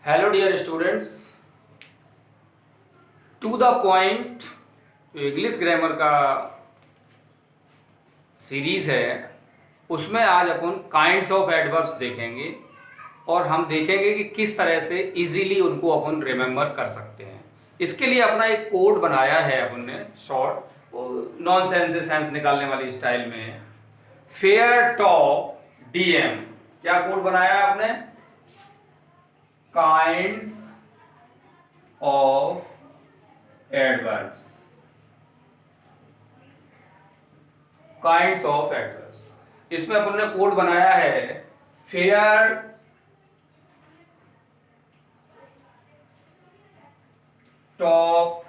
Hello dear students, to the point English grammar का series है। उसमें आज अपन काइंड्स ऑफ एडवर्ब्स देखेंगे और हम देखेंगे कि किस तरह से इजीली उनको अपन रिमेंबर कर सकते हैं। इसके लिए अपना एक कोड बनाया है अपन ने शॉर्ट, वो नॉन सेंस से सेंस निकालने वाली स्टाइल में है। फेयर टॉप डीएम, क्या कोड बनाया है आपने? Kinds of adverbs, kinds of adverbs. इसमें अपन ने कोड बनाया है फेयर टॉप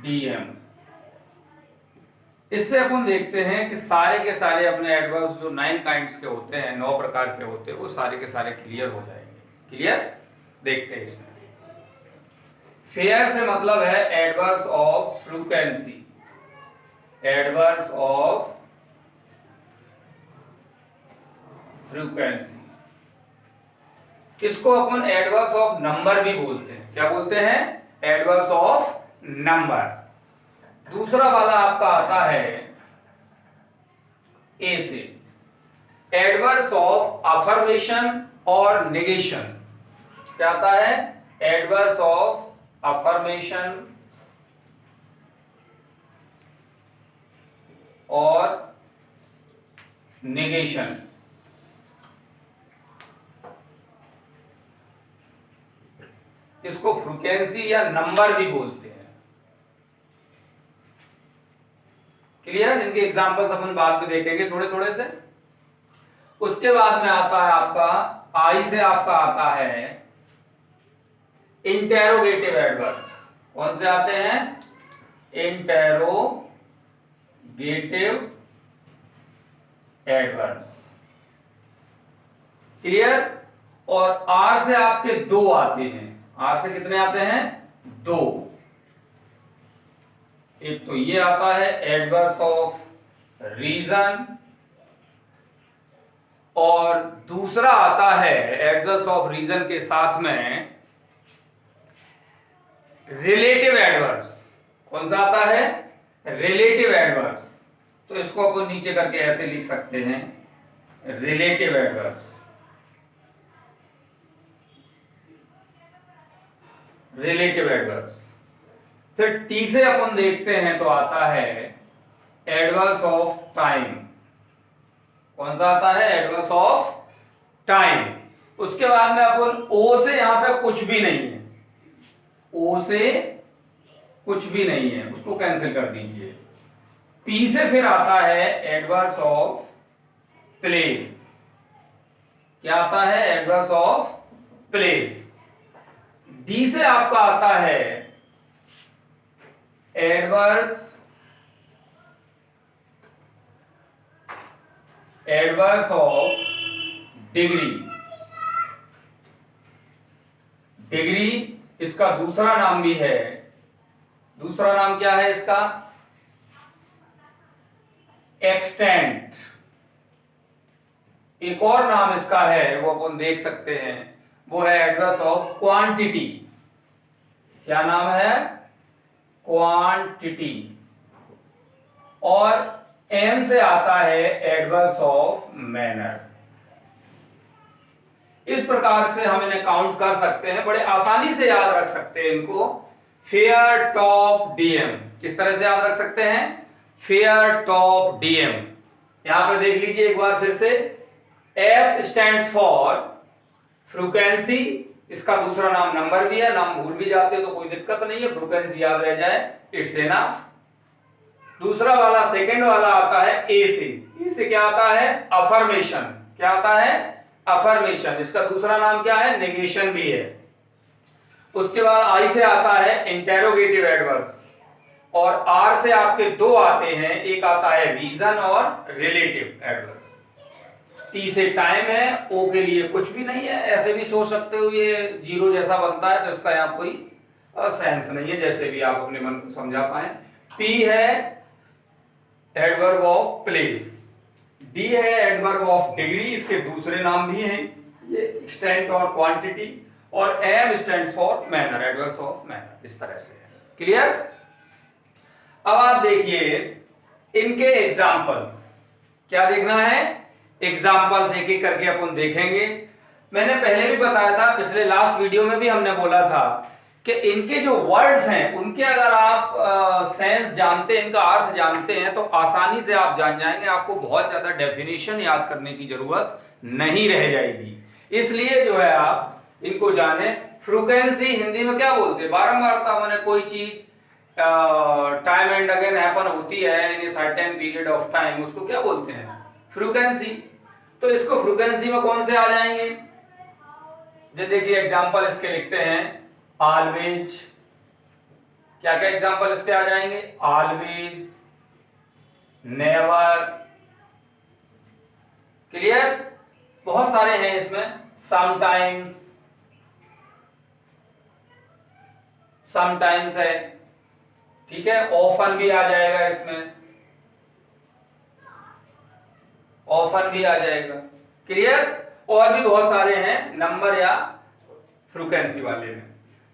डीएम। इससे अपन देखते हैं कि सारे के सारे अपने एडवर्ब्स जो 9 काइंड्स के होते हैं, 9 प्रकार के होते हैं, वो सारे के सारे क्लियर हो जाएंगे। क्लियर? देखते हैं इसमें। फेयर से मतलब है adverbs of frequency, adverbs of frequency. इसको अपन एडवर्ब्स ऑफ नंबर भी बोलते हैं। क्या बोलते हैं? Adverbs of number. दूसरा वाला आपका आता है ए से, एडवर्ब्स ऑफ अफर्मेशन और नेगेशन। क्या आता है? एडवर्ब्स ऑफ अफर्मेशन और नेगेशन। इसको फ्रीक्वेंसी या नंबर भी बोलते हैं। क्लियर? इनके एग्जांपल्स अपन बाद में देखेंगे थोड़े थोड़े से। उसके बाद में आता है आपका आई से, आपका आता है इंटेरोगेटिव एडवर्ब्स। कौन से आते हैं? Interrogative adverbs. क्लियर? और आर से आपके दो आते हैं। आर से कितने आते हैं? दो। एक तो ये आता है एडवर्ब्स ऑफ रीजन, और दूसरा आता है एडवर्ब्स ऑफ रीजन के साथ में रिलेटिव एडवर्ब्स। कौन सा आता है? Relative adverbs. तो इसको अपन नीचे करके ऐसे लिख सकते हैं, रिलेटिव एडवर्ब्स। Relative adverbs. फिर टी से अपन देखते हैं तो आता है एडवर्ब्स ऑफ टाइम। कौन सा आता है? Adverbs of time. उसके बाद में अपन ओ से, यहां पे कुछ भी नहीं है, ओ से कुछ भी नहीं है, उसको कैंसिल कर दीजिए। पी से फिर आता है एडवर्ब्स ऑफ प्लेस। क्या आता है? Adverbs of place. डी से आपका आता है एडवर्ब्स ऑफ डिग्री। डिग्री इसका दूसरा नाम भी है। दूसरा नाम क्या है इसका? एक्सटेंट। एक और नाम इसका है, वो अपन देख सकते हैं, वो है एडवर्ब्स ऑफ क्वांटिटी। क्या नाम है? क्वांटिटी। और एम से आता है एडवर्ब्स ऑफ मैनर। इस प्रकार से हम इन्हें काउंट कर सकते हैं, बड़े आसानी से याद रख सकते हैं इनको। फेयर टॉप डीएम किस तरह से याद रख सकते हैं? Fair top DM. यहां पे देख लीजिए एक बार फिर से, एफ स्टैंड्स फॉर फ्रीक्वेंसी। इसका दूसरा नाम नंबर भी है, नाम भूल भी जाते हो तो कोई दिक्कत नहीं है, फ्रीक्वेंसी याद रह जाए, इट्स एनफ। दूसरा वाला, सेकंड वाला आता है ए से। ए से क्या आता है? अफर्मेशन। क्या आता है? अफर्मेशन। इसका दूसरा नाम क्या है? नेगेशन भी है। उसके बाद आई से आता है इंटेरोगेटिव एडवर्ब्स, और आर से आपके दो आते हैं, एक आता है रीजन और रिलेटिव एडवर्ब्स। टी से टाइम है, ओ के लिए कुछ भी नहीं है, ऐसे भी सोच सकते हो, ये जीरो जैसा बनता है तो इसका यहां कोई सेंस नहीं है, जैसे भी आप अपने मन को समझा पाए। पी है एडवर्ब ऑफ प्लेस, डी है एडवर्ब ऑफ डिग्री, इसके दूसरे नाम भी हैं, ये एक्सटेंट और क्वांटिटी, और M stands for manner, adverbs of manner, इस तरह से है। क्लियर? अब आप देखिए इनके एग्जाम्पल्स, क्या देखना है? एग्जाम्पल्स एक एक करके अपन देखेंगे। मैंने पहले भी बताया था, पिछले लास्ट वीडियो में भी हमने बोला था कि इनके जो वर्ड्स हैं उनके अगर आप सेंस जानते हैं, इनका अर्थ जानते हैं, तो आसानी से आप जान जाएंगे, आपको बहुत ज्यादा डेफिनेशन याद करने की जरूरत नहीं रह जाएगी। इसलिए जो है आप इनको जाने। फ्रीक्वेंसी हिंदी में क्या बोलते हैं? बारंबारता, माने कोई चीज टाइम एंड अगेन हैपन होती है in a certain period of time, उसको क्या बोलते हैं? फ्रीक्वेंसी। तो इसको फ्रीक्वेंसी में कौन से आ जाएंगे? जो देखिए एग्जांपल इसके लिखते हैं, ऑलवेज। क्या क्या एग्जांपल इसके आ जाएंगे? Always, never. क्लियर? बहुत सारे हैं इसमें। समटाइम्स, समटाइम्स है, ठीक है। ऑफन भी आ जाएगा इसमें, ऑफन भी आ जाएगा। क्लियर? और भी बहुत सारे हैं नंबर या फ्रीक्वेंसी वाले में।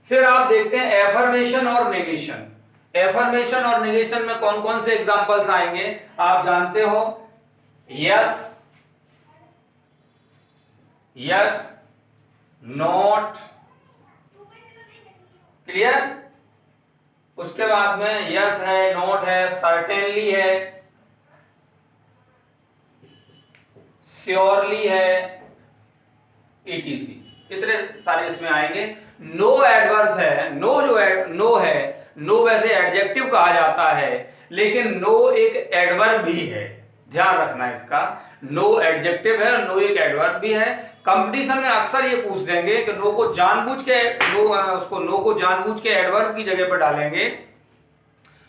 फिर आप देखते हैं एफर्मेशन और नेगेशन। एफर्मेशन और नेगेशन में कौन कौन से एग्जांपल्स आएंगे आप जानते हो? Yes, yes, not. क्लियर? उसके बाद में यस है, नॉट है, सर्टेनली है, श्योरली है, etc। इतने सारे इसमें आएंगे। नो एडवर्ब्स है, नो जो नो है, नो वैसे एडजेक्टिव कहा जाता है, लेकिन नो एक एडवर्ब भी है, ध्यान रखना इसका। नो एडजेक्टिव है और नो एक एडवर्ब भी है। कंपटीशन में अक्सर ये पूछ देंगे कि नो को जानबूझ के नो को जानबूझ के एडवर्ब की जगह पर डालेंगे,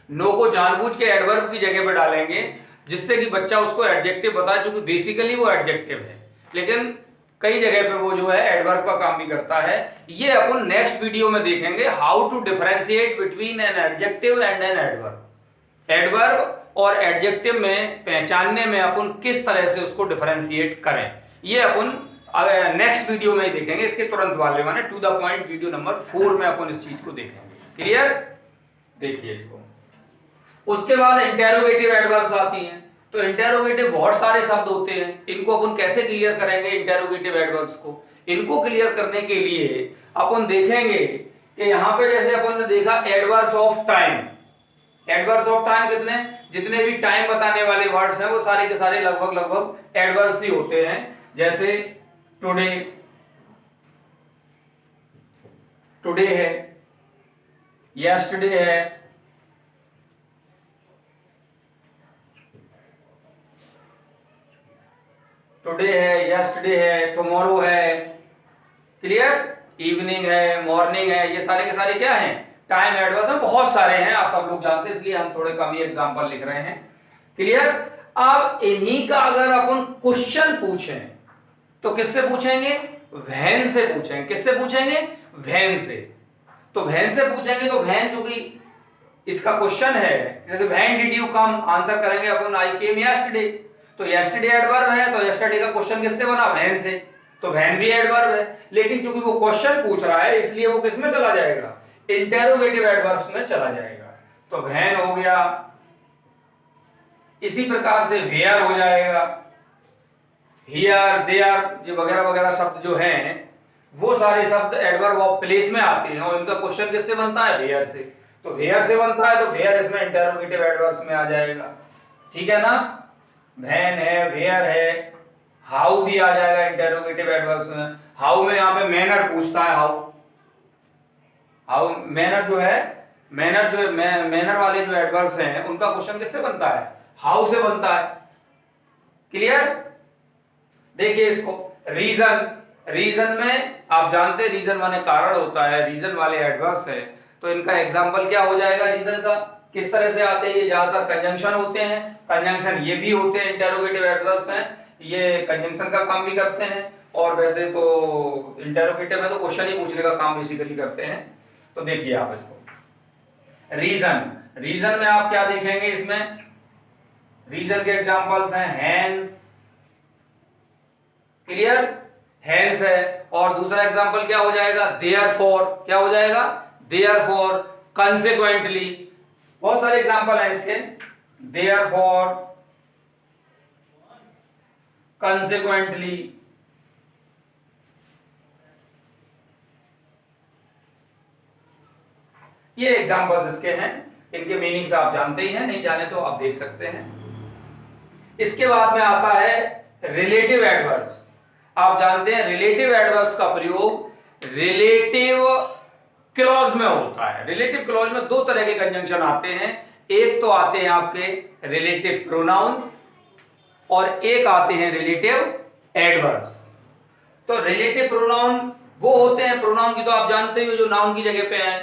नो को जानबूझ के एडवर्ब की जगह पर डालेंगे, जिससे कि बच्चा उसको एडजेक्टिव बताए, क्योंकि बेसिकली वो एडजेक्टिव है, लेकिन कई जगह पे वो जो है एडवर्ब का काम भी करता है। ये अपन नेक्स्ट वीडियो में देखेंगे, how to differentiate between an adjective and an adverb. Adverb और एडजेक्टिव में पहचानने में अपन किस तरह से उसको डिफरेंशिएट करें, ये अपन नेक्स्ट वीडियो में ही देखेंगे। इसके तुरंत वाले माने to the point video number 4 में अपन इस चीज को देखेंगे। क्लियर? देखिए इसको। उसके बाद इंटेरोगेटिव एडवर्ब्स आती हैं। तो इंटेरोगेटिव बहुत सारे शब्द होते हैं, इनको अपन कैसे क्लियर करेंगे इंटेरोगेटिव एडवर्ब्स को? इनको क्लियर करने के लिए अपन देखेंगे कि यहाँ पे जैसे अपन ने देखा adverbs of time. Adverbs of time कितने? जितने भी टाइम बताने वाले वर्ड्स हैं वो सारे के सारे लगभग एडवर्ब्स ही होते हैं। जैसे टुडे, टुडे है, यस्टरडे है, टुडे है, यस्टरडे है, टुमारो है। क्लियर? इवनिंग है, मॉर्निंग है, ये सारे के सारे क्या हैं? टाइम एडवर्ब्स हैं। बहुत सारे हैं, आप सब लोग जानते हैं, इसलिए हम थोड़े कम ही एग्जांपल लिख रहे हैं। क्लियर? अब इन्हीं का अगर अपन क्वेश्चन पूछें तो किससे पूछेंगे? व्हेन से पूछेंगे। किससे पूछेंगे? व्हेन से। तो व्हेन से पूछेंगे तो व्हेन चूंकि इसका क्वेश्चन है, जैसे when did you come, answer करेंगे अपन आई केम यस्टरडे। तो यस्टरडे एडवर्ब है, तो यस्टरडे का क्वेश्चन किससे बना? व्हेन से। तो व्हेन भी एडवर्ब है, लेकिन चूंकि वो क्वेश्चन पूछ रहा है इसलिए वो किसमें चला जाएगा? इंटेरोगेटिव एडवर्ब्स में चला जाएगा। तो व्हेन हो गया, इसी प्रकार से वेयर हो जाएगा, हियर, देयर, ये वगैरह वगैरह शब्द जो हैं वो सारे शब्द एडवर्ब ऑफ प्लेस में आते हैं और इनका क्वेश्चन किससे बनता है? वेयर से। तो वेयर से बनता है तो वेयर इसमें इंटेरोगेटिव एडवर्ब्स में आ जाएगा। ठीक है ना? व्हेन है, वेयर है, हाउ भी आ जाएगा इंटेरोगेटिव एडवर्ब्स में। हाउ में यहाँ पे मैनर पूछता है, हाउ मैनर जो है, मैनर वाले जो एडवर्ब्स हैं उनका क्वेश्चन किससे बनता है? हाउ से बनता है। क्लियर? देखिए इसको रीजन। रीजन में आप जानते हैं रीजन माने कारण होता है, रीजन वाले एडवर्ब्स है, तो इनका एग्जांपल क्या हो जाएगा? रीजन का किस तरह से आते हैं? ये ज्यादातर कंजंक्शन होते हैं, कंजंक्शन ये भी होते हैं, इंटेरोगेटिव एडवर्ब्स हैं, ये कंजंक्शन का काम भी करते हैं। और वैसे तो इंटेरोगेटिव में तो क्वेश्चन ही पूछने का काम बेसिकली करते हैं। तो देखिए आप इसको रीजन। रीजन में आप क्या देखेंगे? इसमें रीजन के एग्जांपल्स हैं हैंस। क्लियर? हेंस है। और दूसरा एग्जांपल क्या हो जाएगा, देयरफॉर, क्या हो जाएगा, देयरफॉर, कंसेक्वेंटली, बहुत सारे एग्जांपल हैं इसके, देयरफॉर, कंसेक्वेंटली। ये एग्जांपल्स इसके हैं, इनके मीनिंग्स आप जानते ही हैं, नहीं जाने तो आप देख सकते हैं। इसके बाद में आता है रिलेटिव एडवर्ब्स। आप जानते हैं रिलेटिव एडवर्ब्स का प्रयोग रिलेटिव क्लॉज में होता है। रिलेटिव क्लॉज में दो तरह के कंजंक्शन आते हैं, एक तो आते हैं आपके रिलेटिव प्रोनाउंस और एक आते हैं रिलेटिव एडवर्ब्स। तो रिलेटिव प्रोनाउन वो होते हैं, प्रोनाउन की तो आप जानते हो जो नाउन की जगह पे आए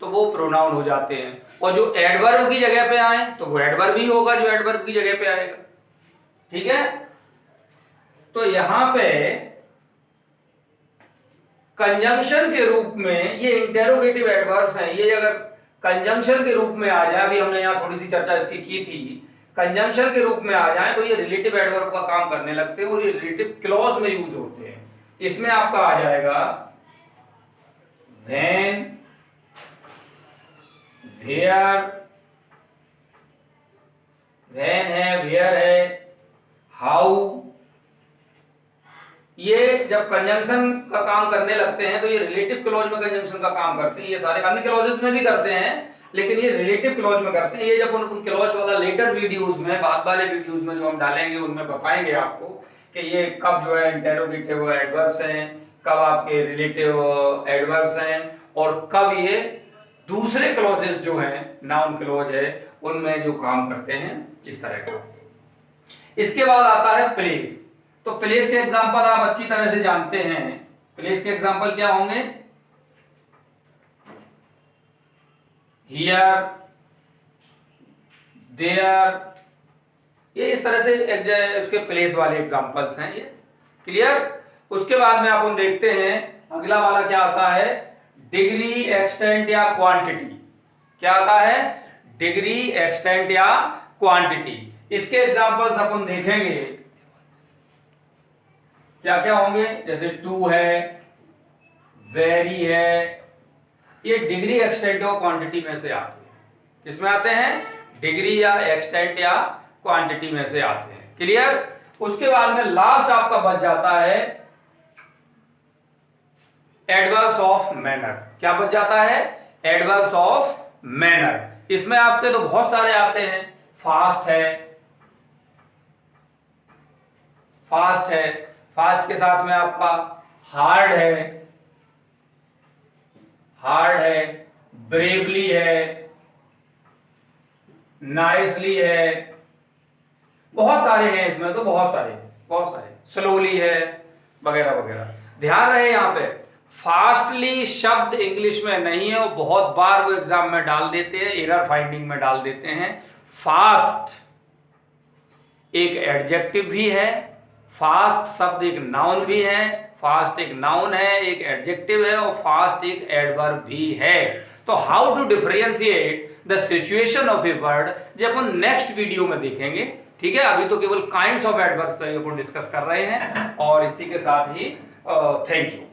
तो वो प्रोनाउन हो जाते हैं, और जो एडवर्ब की जगह पे आए तो वो एडवर्ब ही होगा जो एडवर्ब की जगह पे आएगा। ठीक है, तो यहां पे कंजंक्शन के रूप में ये इंटेरोगेटिव एडवर्ब्स हैं, ये अगर कंजंक्शन के रूप में आ जाए, अभी हमने यहां थोड़ी सी चर्चा इसकी की थी, कंजंक्शन के रूप में आ जाए तो ये रिलेटिव एडवर्ब का काम करने लगते हैं और ये रिलेटिव क्लॉज में यूज होते हैं। इसमें आपका आ जाएगा व्हेन, वेयर, व्हेन है, वेयर है, हाउ। ये जब कंजंक्शन का काम करने लगते हैं तो ये रिलेटिव क्लॉज में कंजंक्शन का काम करते हैं। ये सारे अन्य क्लॉजेस में भी करते हैं लेकिन ये रिलेटिव क्लॉज में करते हैं। ये जब उन क्लॉज वाला लेटर वीडियोस में, बाद वाले वीडियोस में जो हम डालेंगे उनमें बताएंगे आपको कि ये कब जो है इंटेरोगेटिव एडवर्ब्स हैं, कब आपके रिलेटिव एडवर्ब्स हैं और कब ये दूसरे क्लॉजेस जो हैं, नाउन क्लॉज है, उनमें जो काम करते हैं इस तरह का। इसके बाद आता है प्लेस। तो प्लेस के एग्जांपल आप अच्छी तरह से जानते हैं। प्लेस के एग्जांपल क्या होंगे, हियर, देयर, ये इस तरह से उसके प्लेस वाले एग्जांपल्स हैं। ये क्लियर। उसके बाद में अपन देखते हैं अगला वाला क्या आता है, डिग्री, एक्सटेंट या क्वांटिटी। क्या आता है, डिग्री, एक्सटेंट या क्वांटिटी। इसके एग्जांपल्स अपन देखेंगे क्या क्या होंगे, जैसे टू है, वेरी है, ये डिग्री, एक्सटेंट और क्वांटिटी में से आते हैं। किसमें आते हैं, डिग्री या एक्सटेंट या क्वांटिटी में से आते हैं। क्लियर। उसके बाद में लास्ट आपका बच जाता है एडवर्ब्स ऑफ मैनर। क्या बच जाता है, एडवर्ब्स ऑफ मैनर। इसमें आपके तो बहुत सारे आते हैं, फास्ट है, फास्ट है, फास्ट के साथ में आपका हार्ड है, हार्ड है, ब्रेवली है, नाइसली है, बहुत सारे हैं इसमें तो, बहुत सारे, स्लोली है, वगैरह वगैरह। ध्यान रहे यहां पे फास्टली शब्द इंग्लिश में नहीं है, वो बहुत बार वो एग्जाम में डाल देते हैं, एरर फाइंडिंग में डाल देते हैं। फास्ट एक एडजेक्टिव भी है, फास्ट शब्द एक नाउन भी है, फास्ट एक नाउन है, एक एडजेक्टिव है और फास्ट एक एडवर्ब भी है। तो how to differentiate the situation of a word जो अपन नेक्स्ट वीडियो में देखेंगे। ठीक है, अभी तो केवल काइंड्स ऑफ एडवर्ब्स पर अपन डिस्कस कर रहे हैं और इसी के साथ ही थैंक यू।